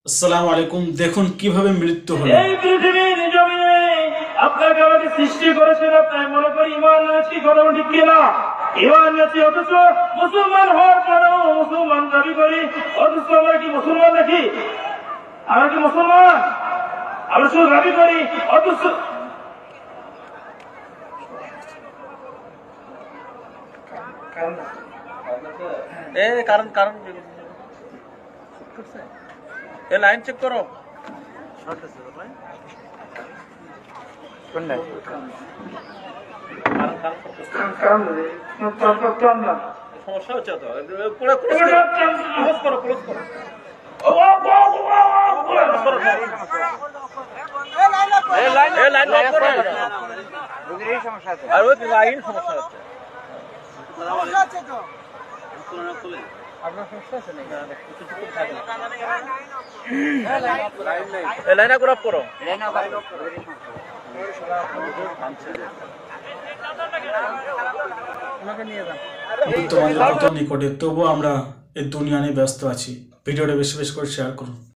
আসসালামু আলাইকুম। দেখুন কিভাবে মৃত্যু হলো। এই পৃথিবীর জমিনে আপনাকে আমাকে সৃষ্টি করেছেন, আপনার মনে করি ইমান আছি, কথা ঠিক কিনা? ইমান আছি, অথচ মুসলমান হওয়ার পরেও মুসলমান দাবি করি, অথচ আমরা কি মুসলমান নাকি? আমরা কি মুসলমান? আমরা শুধু দাবি করি, অথচ কারণ কারণ এ লাইন চেক করো। সমস্যা হচ্ছে তো, ক্লোজ করো ক্লোজ করো। লাইন লক করো। আর ওই লাইন সমস্যা হচ্ছে। লাইন গ্রাফ করো। তোমাদের কত নিকটে, তবুও আমরা এই দুনিয়া নিয়ে ব্যস্ত আছি। ভিডিওটা বেশি বেশি করে শেয়ার করুন।